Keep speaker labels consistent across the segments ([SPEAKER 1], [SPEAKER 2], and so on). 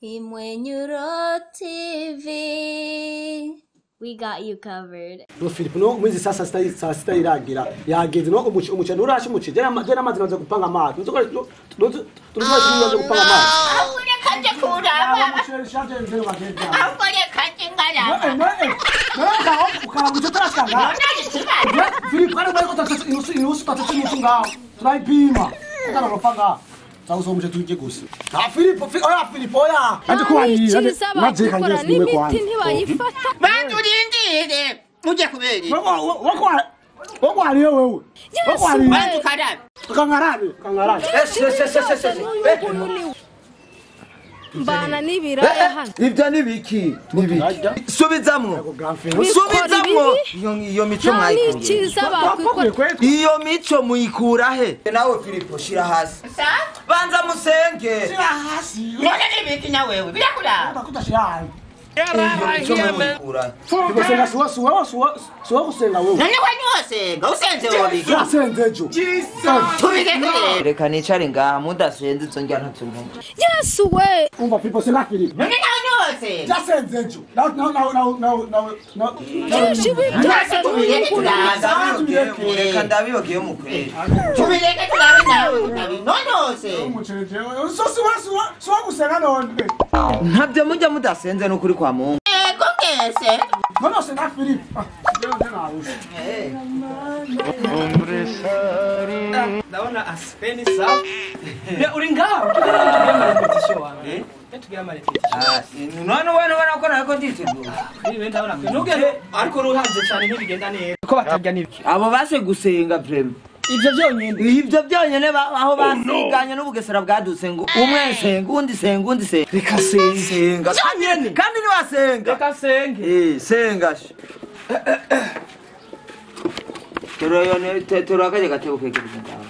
[SPEAKER 1] Imwenyuro TV. We got you covered.
[SPEAKER 2] No Philip no mwezi sasa sita iragira yageze no umucyo nurashi muci je namazi nazo gupanga amazi nzokora tunazo gupanga amazi
[SPEAKER 3] ure kanje kuraba
[SPEAKER 2] shaje nzero bagenda
[SPEAKER 3] ure kanje ngara
[SPEAKER 2] no ukamucho tarashanga Philip kana bari kotata inusu tatatu mufunga turaipima kana gupanga Sauso mje tuje gusa. Philip oya. Anje kwani maje kanje simwe kwani.
[SPEAKER 3] Bantu rindire. Uje kuberi.
[SPEAKER 2] Wakwali wewe. Wakwali.
[SPEAKER 3] Bantu karabe.
[SPEAKER 2] Kangarabe.
[SPEAKER 1] Mbana nibiraya hano.
[SPEAKER 4] Ibyo nibiki? Subizamwo. Iyo mico mwayikura. Iyo mico muyikura he? Nawe Philip shira hasi. Banza musenge.
[SPEAKER 2] Shira hasi.
[SPEAKER 3] None nibiki na wewe? Birakura.
[SPEAKER 2] Bakutashira hasi.
[SPEAKER 4] Kusenga
[SPEAKER 2] suwa kusenga wewe.
[SPEAKER 3] None wanyose, usenze wobiki.
[SPEAKER 2] Yasenzejo.
[SPEAKER 3] Tubireke.
[SPEAKER 4] Reka nicare ngaha mudasenze zonjya ntatumenya.
[SPEAKER 1] Yesu we.
[SPEAKER 2] Umva Philip senga Philip.
[SPEAKER 3] None wanyose.
[SPEAKER 2] Yasenzejo. No.
[SPEAKER 4] Reka ndabibogeye mukwere.
[SPEAKER 3] Tubireke turabe nawe. Nonose.
[SPEAKER 2] Umuceje. Suwa kusenga none.
[SPEAKER 4] Ntabyo mujya mudasenze no kuri kwa Mungu.
[SPEAKER 3] Kongese.
[SPEAKER 2] No senga Philip.
[SPEAKER 5] Naona aspeni sawa. Uri ngaho tugira repetition wange. Tugira repetition.
[SPEAKER 4] None wana ko nako nditegura.
[SPEAKER 5] Nibe ndabona ko nugende ariko ruhanze cyane ntibigenda neza. Ko batarya nibiki.
[SPEAKER 4] Abo base gusenga prem. Ibyo byonyene aho basiganye n'ubugesera bwadutse ngo umwe senga undi senga. Reka senga. Kandi ni wasenga.
[SPEAKER 5] Reka senge.
[SPEAKER 4] Senga. Turakaje gatebo kekeze ndawe.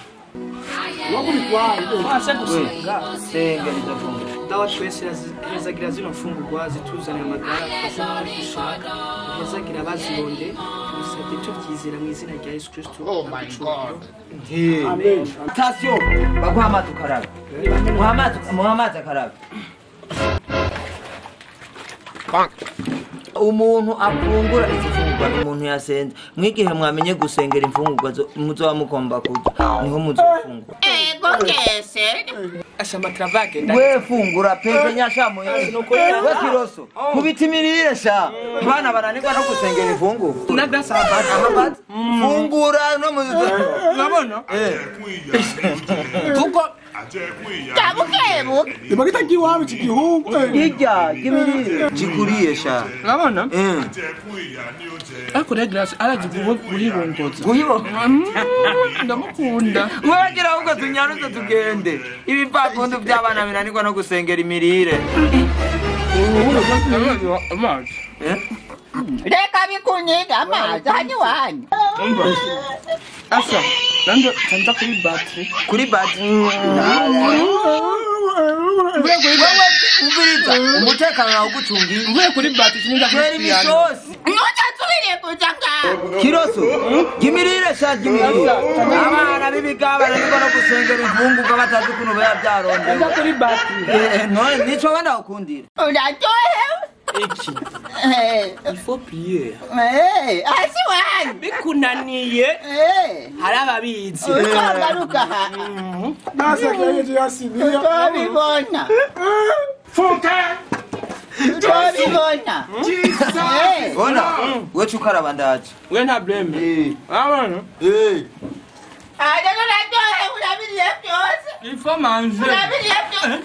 [SPEAKER 2] Waburi kwayo.
[SPEAKER 5] Ase gusenga.
[SPEAKER 4] Senga ndafunga.
[SPEAKER 5] Dawa twese yazagira zino mfungurwa zituzana amagara twasaba gushaka. Yazagira bazibonde. Usabye tubyizera mu izina rya Yesu Kristo.
[SPEAKER 3] Oh my God.
[SPEAKER 2] Amen.
[SPEAKER 4] Tasyo bagwamata ukarabe. Muhammad akarabe. Umuntu afungura izifungurwa n'umuntu yasenze mwigihe mwamenye gusengera imfungurwa muzoba mukomba kurya niho muzofungura
[SPEAKER 3] Kongese.
[SPEAKER 5] Ashama travake.
[SPEAKER 4] we fungura pepe nyashamo we kiroso kubitimirire sha bana bananirwa no gusengera imfungurwa
[SPEAKER 5] Nagasaba.
[SPEAKER 4] fungura no
[SPEAKER 5] Urabona? Kuko
[SPEAKER 3] Tabukebu.
[SPEAKER 2] Ibagita giwawe kigihungu.
[SPEAKER 4] hirya kimirire gikuriye sha
[SPEAKER 5] urabona? Ariko Douglas aragiye guhibongoza. Ndamukunda.
[SPEAKER 4] mwagira ahubwo tunyaruze tugende ibipapundo by'abana binanirwa no gusengera imirire
[SPEAKER 5] Amazi.
[SPEAKER 3] Reka bikuniga amazi hani wanyu.
[SPEAKER 5] Asa, nando tanda kuri battery.
[SPEAKER 4] Ubiriza umutekano wawe gucungi
[SPEAKER 5] Mwe kuri battery sinza
[SPEAKER 4] kweri misosi
[SPEAKER 3] Nutatubire kujanga.
[SPEAKER 4] kiroso gimirire sha gimirire abana bibigabana niko no gusengera imfungurwa batazi kuno bayabyaronde
[SPEAKER 5] Tanda kuri battery.
[SPEAKER 4] no nico wanda ukundira
[SPEAKER 3] Uratohewe.
[SPEAKER 5] Iki. Il faut prier.
[SPEAKER 3] Asi wanyu.
[SPEAKER 5] Bikunaniye hari ababizi.
[SPEAKER 3] Ukagaruka.
[SPEAKER 2] Nasa kwenye yasinia.
[SPEAKER 3] Tubibona.
[SPEAKER 2] Funka.
[SPEAKER 3] Tubibona.
[SPEAKER 4] bona wecu karaba ndaje
[SPEAKER 5] We nta blame. Abana.
[SPEAKER 3] Uratohewe urabiriye byose.
[SPEAKER 5] Il faut manger.
[SPEAKER 3] Urabiriye byose.